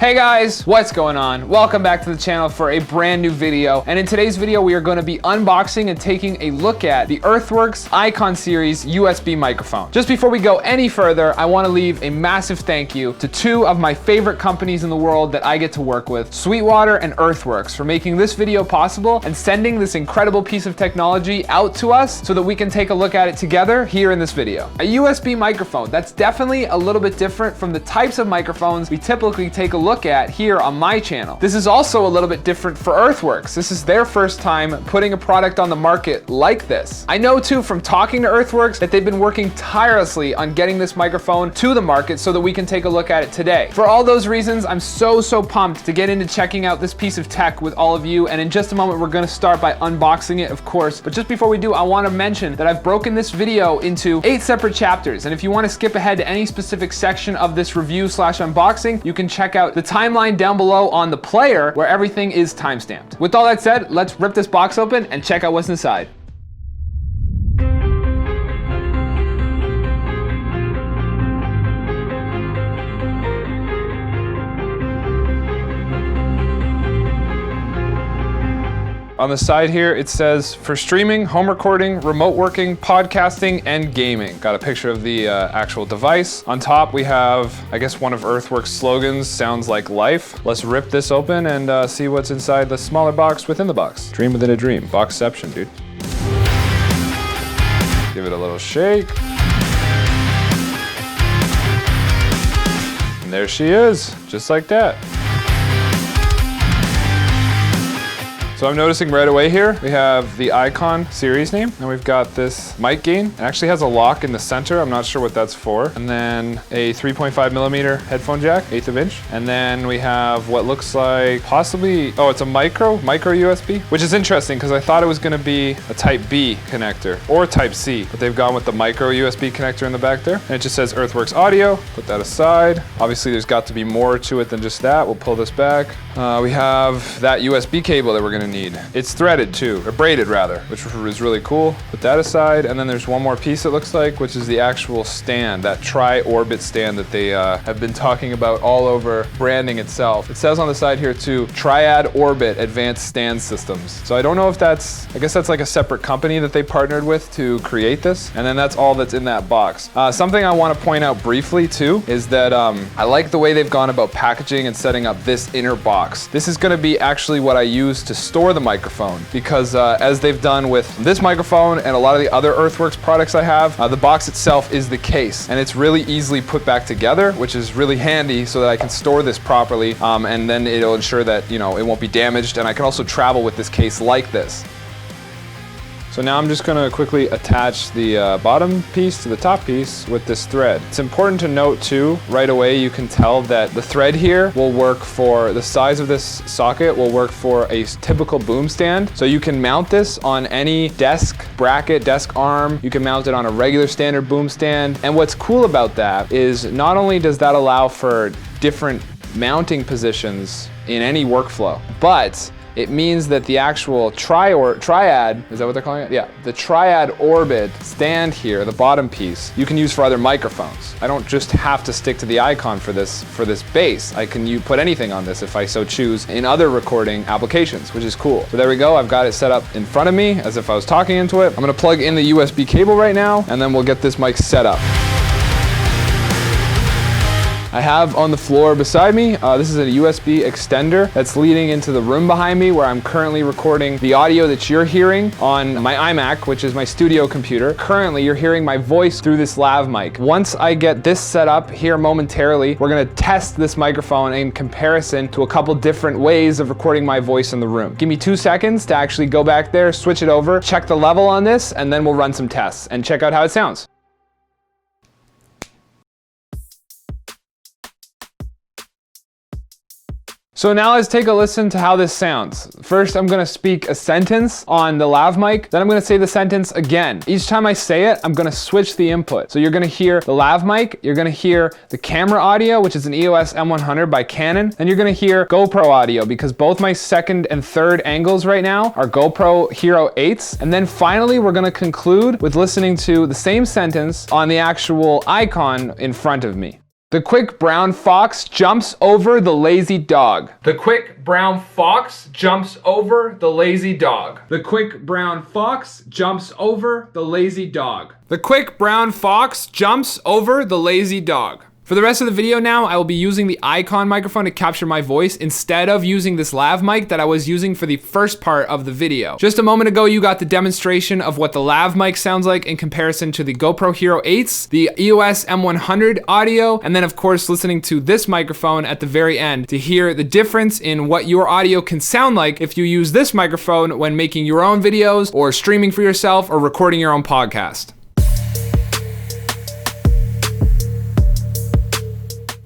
Hey guys, what's going on? Welcome back to the channel for a brand new video. And in today's video, we are going to be unboxing and taking a look at the Earthworks Icon series USB microphone. Just before we go any further, I want to leave a massive thank you to two of my favorite companies in the world that I get to work with, Sweetwater and Earthworks, for making this video possible and sending this incredible piece of technology out to us so that we can take a look at it together here in this video. A USB microphone, that's definitely a little bit different from the types of microphones we typically take a look at here on my channel. This is also a little bit different for Earthworks. This is their first time putting a product on the market like this. I know too from talking to Earthworks that they've been working tirelessly on getting this microphone to the market so that we can take a look at it today. For all those reasons, I'm so pumped to get into checking out this piece of tech with all of you, and in just a moment we're going to start by unboxing it, of course. But just before we do, I want to mention that I've broken this video into 8 separate chapters, and if you want to skip ahead to any specific section of this review / unboxing, you can check out the timeline down below on the player where everything is timestamped. With all that said, let's rip this box open and check out what's inside. On the side here, it says, for streaming, home recording, remote working, podcasting, and gaming. Got a picture of the actual device. On top, we have, I guess, one of Earthworks' slogans, sounds like life. Let's rip this open and see what's inside the smaller box within the box. Dream within a dream. Boxception, dude. Give it a little shake. And there she is, just like that. So I'm noticing right away here, we have the Icon series name, and we've got this mic gain. It actually has a lock in the center. I'm not sure what that's for. And then a 3.5mm headphone jack, 1/8 of inch. And then we have what looks like possibly, oh, it's a micro USB, which is interesting because I thought it was gonna be a type B connector or type C, but they've gone with the micro USB connector in the back there. And it just says Earthworks Audio. Put that aside. Obviously there's got to be more to it than just that. We'll pull this back. We have that USB cable that we're gonna need. It's threaded too, or braided rather, which is really cool. Put that aside, and then there's one more piece it looks like, which is the actual stand, that tri-orbit stand that they have been talking about all over branding itself. It says on the side here too, Triad Orbit Advanced Stand Systems. So I don't know if that's, I guess that's like a separate company that they partnered with to create this, and then that's all that's in that box. Something I want to point out briefly too is that I like the way they've gone about packaging and setting up this inner box. This is going to be actually what I use to store the microphone, because as they've done with this microphone and a lot of the other Earthworks products I have, the box itself is the case, and it's really easily put back together, which is really handy so that I can store this properly, and then it'll ensure that, you know, it won't be damaged, and I can also travel with this case like this. So now I'm just gonna quickly attach the bottom piece to the top piece with this thread. It's important to note too, right away you can tell that the thread here will work for, the size of this socket will work for a typical boom stand. So you can mount this on any desk bracket, desk arm. You can mount it on a regular standard boom stand. And what's cool about that is not only does that allow for different mounting positions in any workflow, but it means that the actual triad, is that what they're calling it? Yeah, the triad orbit stand here, the bottom piece, you can use for other microphones. I don't just have to stick to the Icon for this base. I can put anything on this if I so choose in other recording applications, which is cool. So there we go, I've got it set up in front of me as if I was talking into it. I'm gonna plug in the USB cable right now, and then we'll get this mic set up. I have on the floor beside me, this is a USB extender that's leading into the room behind me where I'm currently recording the audio that you're hearing on my iMac, which is my studio computer. Currently, you're hearing my voice through this lav mic. Once I get this set up here momentarily, we're gonna test this microphone in comparison to a couple different ways of recording my voice in the room. Give me 2 seconds to actually go back there, switch it over, check the level on this, and then we'll run some tests and check out how it sounds. So now let's take a listen to how this sounds. First, I'm gonna speak a sentence on the lav mic, then I'm gonna say the sentence again. Each time I say it, I'm gonna switch the input. So you're gonna hear the lav mic, you're gonna hear the camera audio, which is an EOS M100 by Canon, and you're gonna hear GoPro audio, because both my second and third angles right now are GoPro Hero 8s. And then finally, we're gonna conclude with listening to the same sentence on the actual Icon in front of me. The quick brown fox jumps over the lazy dog. The quick brown fox jumps over the lazy dog. The quick brown fox jumps over the lazy dog. The quick brown fox jumps over the lazy dog. For the rest of the video now, I will be using the Icon microphone to capture my voice instead of using this lav mic that I was using for the first part of the video. Just a moment ago, you got the demonstration of what the lav mic sounds like in comparison to the GoPro Hero 8s, the EOS M100 audio, and then of course listening to this microphone at the very end to hear the difference in what your audio can sound like if you use this microphone when making your own videos or streaming for yourself or recording your own podcast.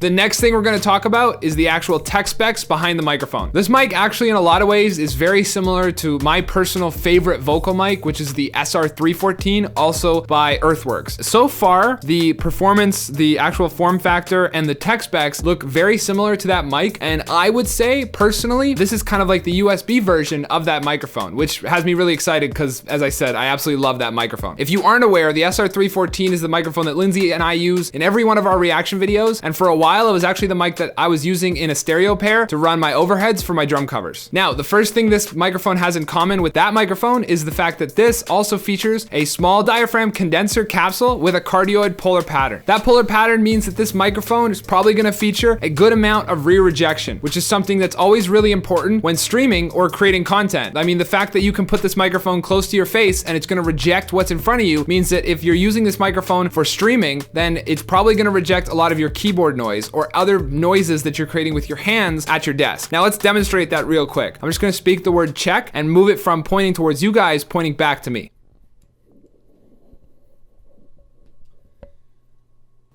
The next thing we're gonna talk about is the actual tech specs behind the microphone. This mic actually in a lot of ways is very similar to my personal favorite vocal mic, which is the SR314, also by Earthworks. So far, the performance, the actual form factor, and the tech specs look very similar to that mic, and I would say, personally, this is kind of like the USB version of that microphone, which has me really excited because, as I said, I absolutely love that microphone. If you aren't aware, the SR314 is the microphone that Lindsay and I use in every one of our reaction videos, and for a while, it was actually the mic that I was using in a stereo pair to run my overheads for my drum covers. Now, the first thing this microphone has in common with that microphone is the fact that this also features a small diaphragm condenser capsule with a cardioid polar pattern. That polar pattern means that this microphone is probably gonna feature a good amount of rear rejection, which is something that's always really important when streaming or creating content. I mean, the fact that you can put this microphone close to your face and it's gonna reject what's in front of you means that if you're using this microphone for streaming, then it's probably gonna reject a lot of your keyboard noise or other noises that you're creating with your hands at your desk. Now let's demonstrate that real quick. I'm just gonna speak the word check and move it from pointing towards you guys, pointing back to me.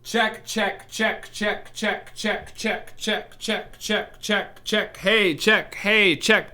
Check, check, check, check, check, check, check, check, check, check, check, check, hey, check,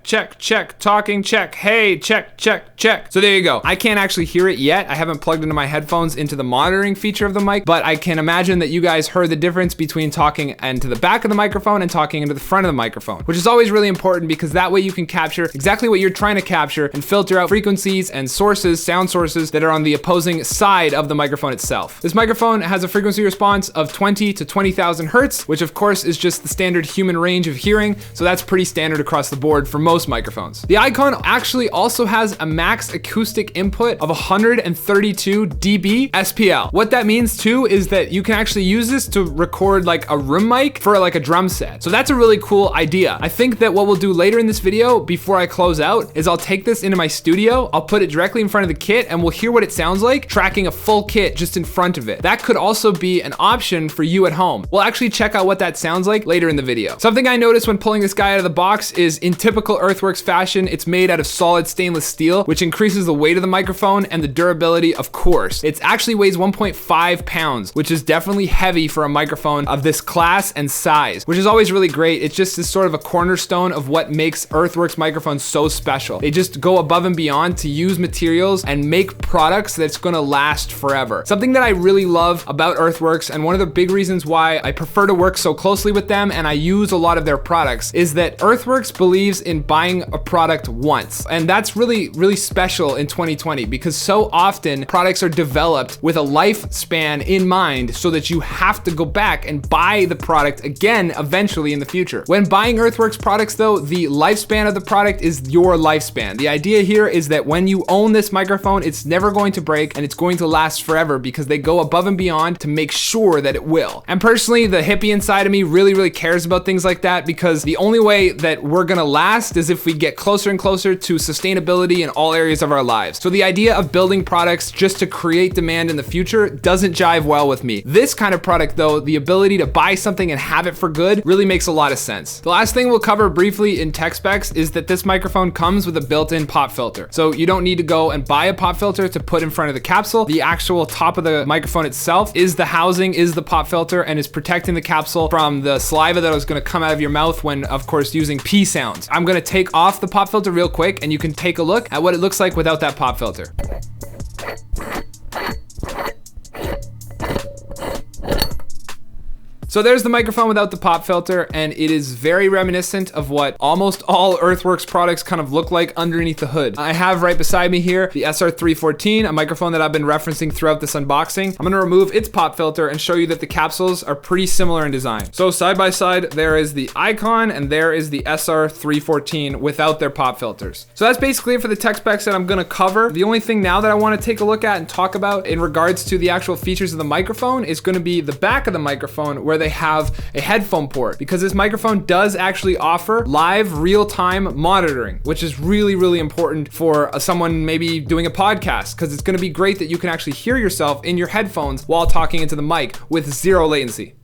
check, check, talking, check, hey, check, check, check. So there you go. I can't actually hear it yet. I haven't plugged into my headphones into the monitoring feature of the mic, but I can imagine that you guys heard the difference between talking into the back of the microphone and talking into the front of the microphone, which is always really important because that way you can capture exactly what you're trying to capture and filter out frequencies and sources, sound sources that are on the opposing side of the microphone itself. This microphone has a frequency response of 20 to 20,000 hertz, which of course is just the standard human range of hearing, so that's pretty standard across the board for most microphones. The Icon actually also has a max acoustic input of 132 dB SPL. What that means too is that you can actually use this to record like a room mic for like a drum set. So that's a really cool idea. I think that what we'll do later in this video before I close out is I'll take this into my studio, I'll put it directly in front of the kit, and we'll hear what it sounds like tracking a full kit just in front of it. That could also be an option for you at home. We'll actually check out what that sounds like later in the video. Something I noticed when pulling this guy out of the box is, in typical Earthworks fashion, it's made out of solid stainless steel, which increases the weight of the microphone and the durability, of course. It actually weighs 1.5 pounds, which is definitely heavy for a microphone of this class and size, which is always really great. It's just this sort of a cornerstone of what makes Earthworks microphones so special. They just go above and beyond to use materials and make products that's gonna last forever. Something that I really love about Earthworks, and one of the big reasons why I prefer to work so closely with them and I use a lot of their products, is that Earthworks believes in buying a product once. And that's really, really special in 2020 because so often products are developed with a lifespan in mind so that you have to go back and buy the product again eventually in the future. When buying Earthworks products though, the lifespan of the product is your lifespan. The idea here is that when you own this microphone, it's never going to break and it's going to last forever because they go above and beyond to make sure that it will. And personally, the hippie inside of me really, really cares about things like that because the only way that we're gonna last is if we get closer and closer to sustainability in all areas of our lives. So the idea of building products just to create demand in the future doesn't jive well with me. This kind of product though, the ability to buy something and have it for good really makes a lot of sense. The last thing we'll cover briefly in tech specs is that this microphone comes with a built-in pop filter. So you don't need to go and buy a pop filter to put in front of the capsule. The actual top of the microphone itself is the housing, is the pop filter, and is protecting the capsule from the saliva that is gonna come out of your mouth when, of course, using P sounds. I'm gonna take off the pop filter real quick and you can take a look at what it looks like without that pop filter. So there's the microphone without the pop filter, and it is very reminiscent of what almost all Earthworks products kind of look like underneath the hood. I have right beside me here the SR314, a microphone that I've been referencing throughout this unboxing. I'm gonna remove its pop filter and show you that the capsules are pretty similar in design. So side by side, there is the Icon and there is the SR314 without their pop filters. So that's basically it for the tech specs that I'm gonna cover. The only thing now that I wanna take a look at and talk about in regards to the actual features of the microphone is gonna be the back of the microphone where they have a headphone port, because this microphone does actually offer live real-time monitoring, which is really, really important for someone maybe doing a podcast, because it's gonna be great that you can actually hear yourself in your headphones while talking into the mic with zero latency.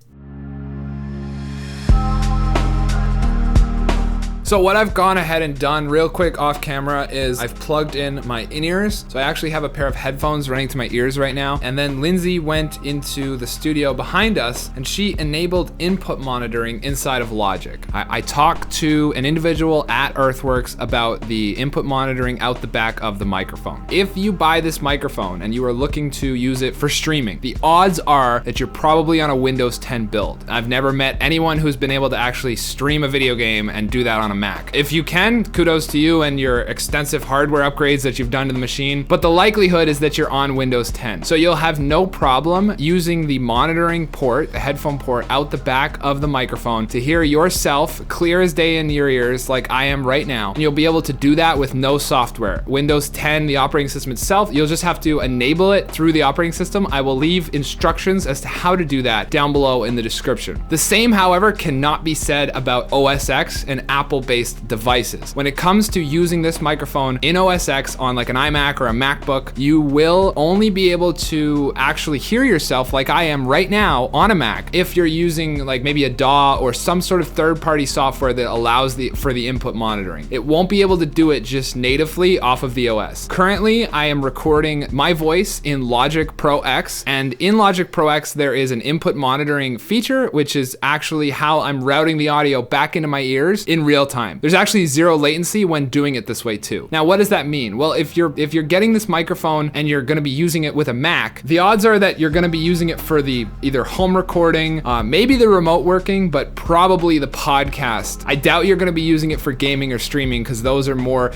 So what I've gone ahead and done real quick off camera is I've plugged in my in-ears. So I actually have a pair of headphones running to my ears right now. And then Lindsay went into the studio behind us and she enabled input monitoring inside of Logic. I talked to an individual at Earthworks about the input monitoring out the back of the microphone. If you buy this microphone and you are looking to use it for streaming, the odds are that you're probably on a Windows 10 build. I've never met anyone who's been able to actually stream a video game and do that on a Mac. If you can, kudos to you and your extensive hardware upgrades that you've done to the machine, but the likelihood is that you're on Windows 10. So you'll have no problem using the monitoring port, the headphone port out the back of the microphone to hear yourself clear as day in your ears like I am right now. And you'll be able to do that with no software. Windows 10, the operating system itself, you'll just have to enable it through the operating system. I will leave instructions as to how to do that down below in the description. The same, however, cannot be said about OS X and Apple-based devices. When it comes to using this microphone in OS X on like an iMac or a MacBook, you will only be able to actually hear yourself like I am right now on a Mac if you're using like maybe a DAW or some sort of third-party software that allows for the input monitoring. It won't be able to do it just natively off of the OS. Currently, I am recording my voice in Logic Pro X, and in Logic Pro X, there is an input monitoring feature, which is actually how I'm routing the audio back into my ears in real time. There's actually zero latency when doing it this way too. Now, what does that mean? Well, if you're getting this microphone and you're gonna be using it with a Mac, the odds are that you're gonna be using it for the either home recording, maybe the remote working, but probably the podcast. I doubt you're gonna be using it for gaming or streaming because those are more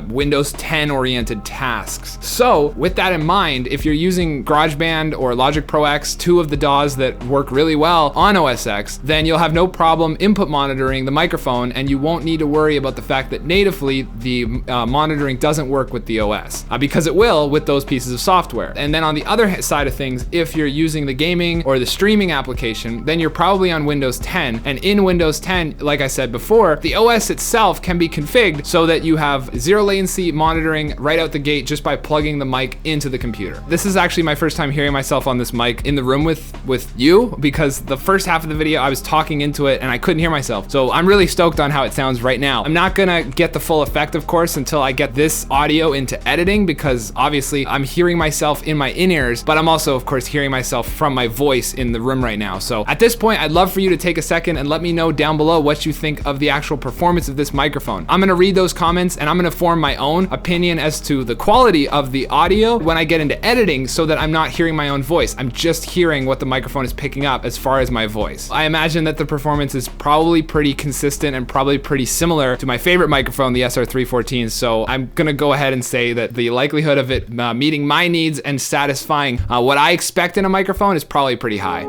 Windows 10 oriented tasks. So with that in mind, if you're using GarageBand or Logic Pro X, two of the DAWs that work really well on OS X, then you'll have no problem input monitoring the microphone and you won't need to worry about the fact that natively the monitoring doesn't work with the OS because it will with those pieces of software. And then on the other side of things, if you're using the gaming or the streaming application, then you're probably on Windows 10. And in Windows 10, like I said before, the OS itself can be configured so that you have zero latency monitoring right out the gate just by plugging the mic into the computer. This is actually my first time hearing myself on this mic in the room with you, because the first half of the video I was talking into it and I couldn't hear myself. So I'm really stoked on how it sounds right now. I'm not gonna get the full effect, of course, until I get this audio into editing, because obviously I'm hearing myself in my in-ears, but I'm also, of course, hearing myself from my voice in the room right now. So at this point, I'd love for you to take a second and let me know down below what you think of the actual performance of this microphone. I'm gonna read those comments and I'm gonna form my own opinion as to the quality of the audio when I get into editing, so that I'm not hearing my own voice. I'm just hearing what the microphone is picking up as far as my voice. I imagine that the performance is probably pretty consistent and probably pretty similar to my favorite microphone, the SR314. So I'm gonna go ahead and say that the likelihood of it meeting my needs and satisfying what I expect in a microphone is probably pretty high.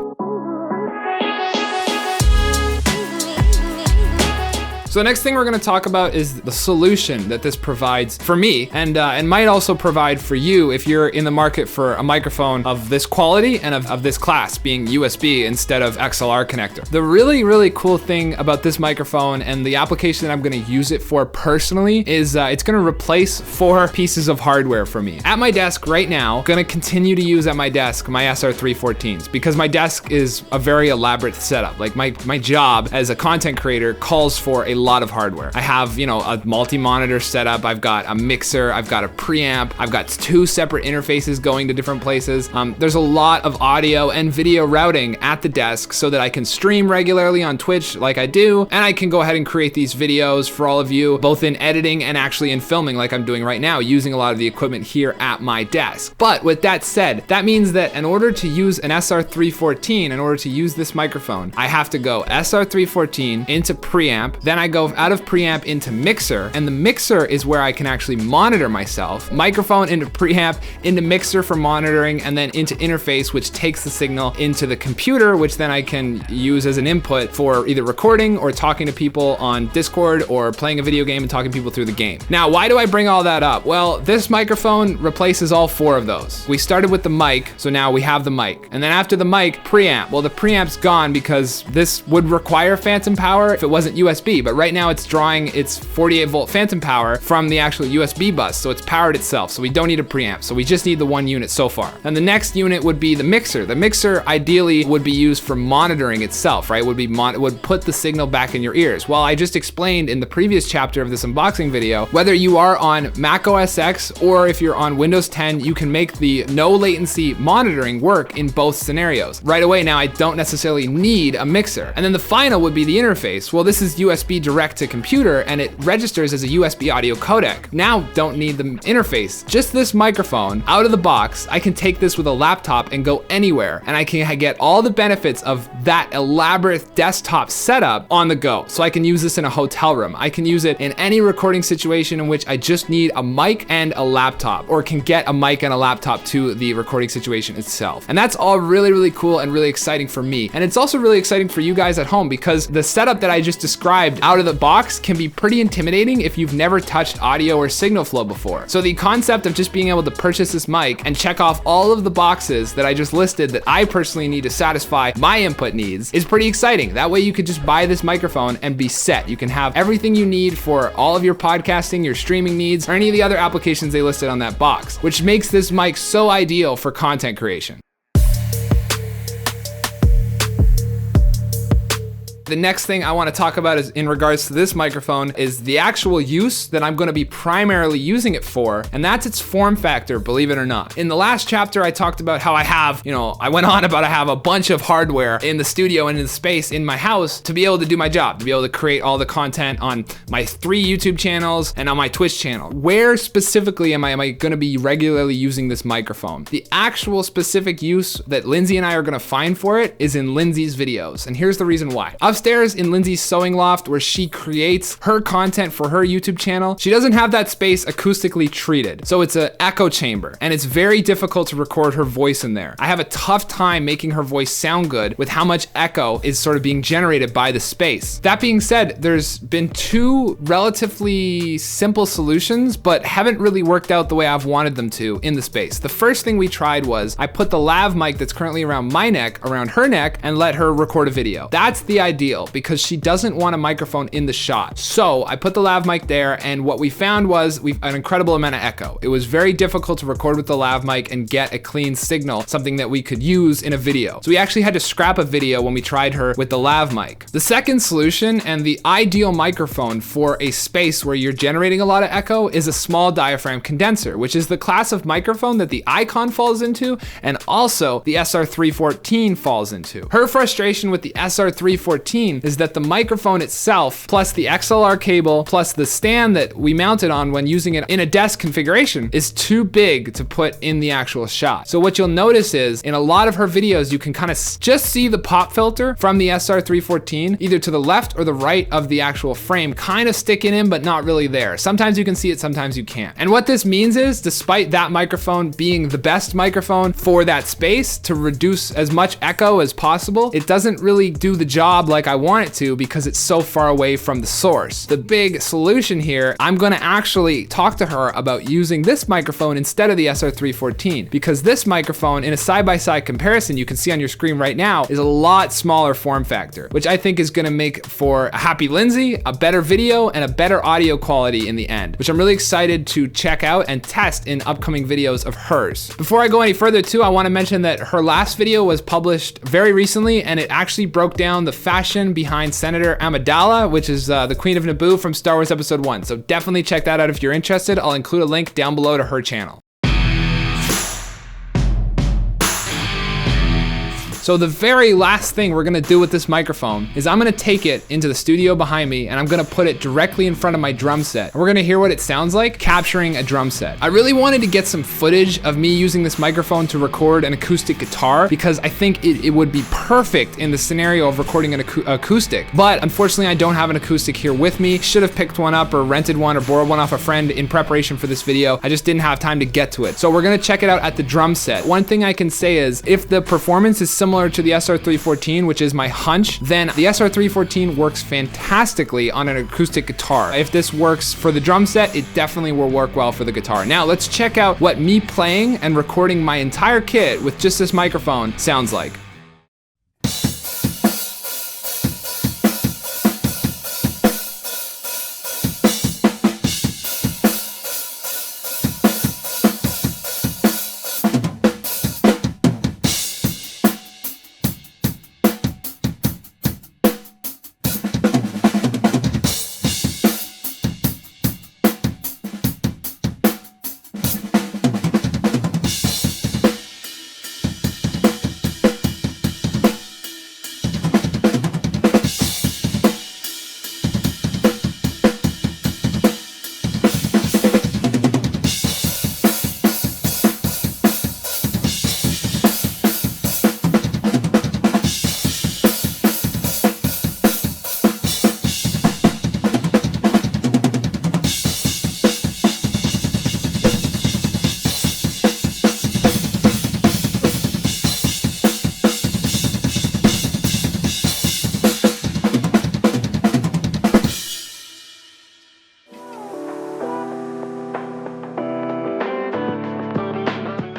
So the next thing we're gonna talk about is the solution that this provides for me, and might also provide for you if you're in the market for a microphone of this quality and of this class, being USB instead of XLR connector. The really, really cool thing about this microphone and the application that I'm gonna use it for personally is it's gonna replace 4 pieces of hardware for me. At my desk right now, gonna continue to use at my desk my SR314s, because my desk is a very elaborate setup. Like my job as a content creator calls for a lot of hardware. I have, you know, a multi-monitor setup, I've got a mixer, I've got a preamp, I've got 2 separate interfaces going to different places. There's a lot of audio and video routing at the desk so that I can stream regularly on Twitch like I do, and I can go ahead and create these videos for all of you, both in editing and actually in filming like I'm doing right now, using a lot of the equipment here at my desk. But with that said, that means that in order to use an SR314, in order to use this microphone, I have to go SR314 into preamp, then I go out of preamp into mixer, and the mixer is where I can actually monitor myself. Microphone into preamp, into mixer for monitoring, and then into interface, which takes the signal into the computer, which then I can use as an input for either recording or talking to people on Discord or playing a video game and talking to people through the game. Now, why do I bring all that up? Well, this microphone replaces all 4 of those. We started with the mic, so now we have the mic. And then after the mic, preamp. Well, the preamp's gone because this would require phantom power if it wasn't USB, but right now it's drawing its 48 volt phantom power from the actual USB bus, so it's powered itself, so we don't need a preamp, so we just need the 1 unit so far. And the next unit would be the mixer. The mixer ideally would be used for monitoring itself, right? Would put the signal back in your ears. Well, I just explained in the previous chapter of this unboxing video, whether you are on Mac OS X or if you're on Windows 10, you can make the no latency monitoring work in both scenarios. Right away now, I don't necessarily need a mixer. And then the final would be the interface. Well, this is USB direct to computer and it registers as a USB audio codec. Now don't need the interface. Just this microphone out of the box, I can take this with a laptop and go anywhere, and I can get all the benefits of that elaborate desktop setup on the go. So I can use this in a hotel room. I can use it in any recording situation in which I just need a mic and a laptop, or can get a mic and a laptop to the recording situation itself. And that's all really, really cool and really exciting for me. And it's also really exciting for you guys at home because the setup that I just described out of the box can be pretty intimidating if you've never touched audio or signal flow before. So the concept of just being able to purchase this mic and check off all of the boxes that I just listed that I personally need to satisfy my input needs is pretty exciting. That way you could just buy this microphone and be set. You can have everything you need for all of your podcasting, your streaming needs, or any of the other applications they listed on that box, which makes this mic so ideal for content creation. The next thing I want to talk about is in regards to this microphone is the actual use that I'm going to be primarily using it for, and that's its form factor, believe it or not. In the last chapter, I talked about how I have, I went on about I have a bunch of hardware in the studio and in the space in my house to be able to do my job, to be able to create all the content on my 3 YouTube channels and on my Twitch channel. Where specifically am I going to be regularly using this microphone? The actual specific use that Lindsay and I are going to find for it is in Lindsay's videos, and here's the reason why. Upstairs in Lindsay's sewing loft where she creates her content for her YouTube channel, she doesn't have that space acoustically treated. So it's an echo chamber and it's very difficult to record her voice in there. I have a tough time making her voice sound good with how much echo is sort of being generated by the space. That being said, there's been 2 relatively simple solutions, but haven't really worked out the way I've wanted them to in the space. The first thing we tried was I put the lav mic that's currently around my neck around her neck and let her record a video. That's the ideal because she doesn't want a microphone in the shot. So I put the lav mic there, and what we found was an incredible amount of echo. It was very difficult to record with the lav mic and get a clean signal, something that we could use in a video. So we actually had to scrap a video when we tried her with the lav mic. The second solution and the ideal microphone for a space where you're generating a lot of echo is a small diaphragm condenser, which is the class of microphone that the Icon falls into and also the SR314 falls into. Her frustration with the SR314 is that the microphone itself, plus the XLR cable, plus the stand that we mounted on when using it in a desk configuration is too big to put in the actual shot. So what you'll notice is in a lot of her videos, you can kind of just see the pop filter from the SR314, either to the left or the right of the actual frame, kind of sticking in, but not really there. Sometimes you can see it, sometimes you can't. And what this means is, despite that microphone being the best microphone for that space to reduce as much echo as possible, it doesn't really do the job like I want it to because it's so far away from the source. The big solution here, I'm gonna actually talk to her about using this microphone instead of the SR314, because this microphone in a side-by-side comparison you can see on your screen right now is a lot smaller form factor, which I think is gonna make for a happy Lindsay, a better video, and a better audio quality in the end, which I'm really excited to check out and test in upcoming videos of hers. Before I go any further too, I wanna mention that her last video was published very recently and it actually broke down the fashion passion behind Senator Amidala, which is the Queen of Naboo from Star Wars Episode 1. So definitely check that out if you're interested. I'll include a link down below to her channel. So the very last thing we're gonna do with this microphone is I'm gonna take it into the studio behind me and I'm gonna put it directly in front of my drum set. And we're gonna hear what it sounds like capturing a drum set. I really wanted to get some footage of me using this microphone to record an acoustic guitar because I think it would be perfect in the scenario of recording an acoustic. But unfortunately, I don't have an acoustic here with me. Should have picked one up or rented one or borrowed one off a friend in preparation for this video. I just didn't have time to get to it. So we're gonna check it out at the drum set. One thing I can say is if the performance is similar to the SR314, which is my hunch, then the SR314 works fantastically on an acoustic guitar. If this works for the drum set, it definitely will work well for the guitar. Now let's check out what me playing and recording my entire kit with just this microphone sounds like.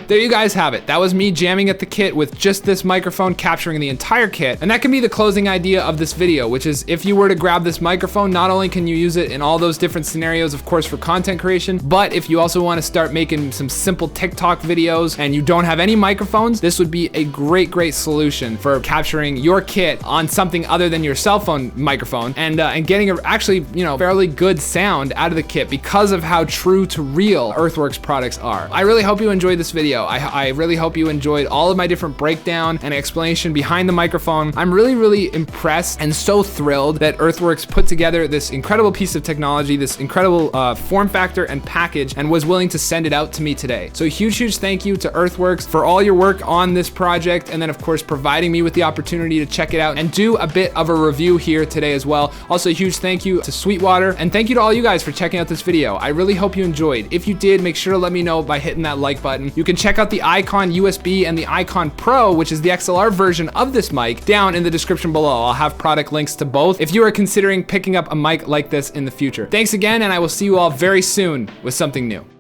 There you guys have it. That was me jamming at the kit with just this microphone capturing the entire kit. And that can be the closing idea of this video, which is if you were to grab this microphone, not only can you use it in all those different scenarios, of course, for content creation, but if you also want to start making some simple TikTok videos and you don't have any microphones, this would be a great solution for capturing your kit on something other than your cell phone microphone and getting a actually, you know, fairly good sound out of the kit because of how true to real Earthworks products are. I really hope you enjoyed this video. I really hope you enjoyed all of my different breakdown and explanation behind the microphone. I'm really impressed and so thrilled that Earthworks put together this incredible piece of technology, this incredible form factor and package, and was willing to send it out to me today. So huge thank you to Earthworks for all your work on this project, and then of course providing me with the opportunity to check it out and do a bit of a review here today as well. Also a huge thank you to Sweetwater, and thank you to all you guys for checking out this video. I really hope you enjoyed. If you did, make sure to let me know by hitting that like button. You can check out the Icon USB and the Icon Pro, which is the XLR version of this mic, down in the description below. I'll have product links to both if you are considering picking up a mic like this in the future. Thanks again, and I will see you all very soon with something new.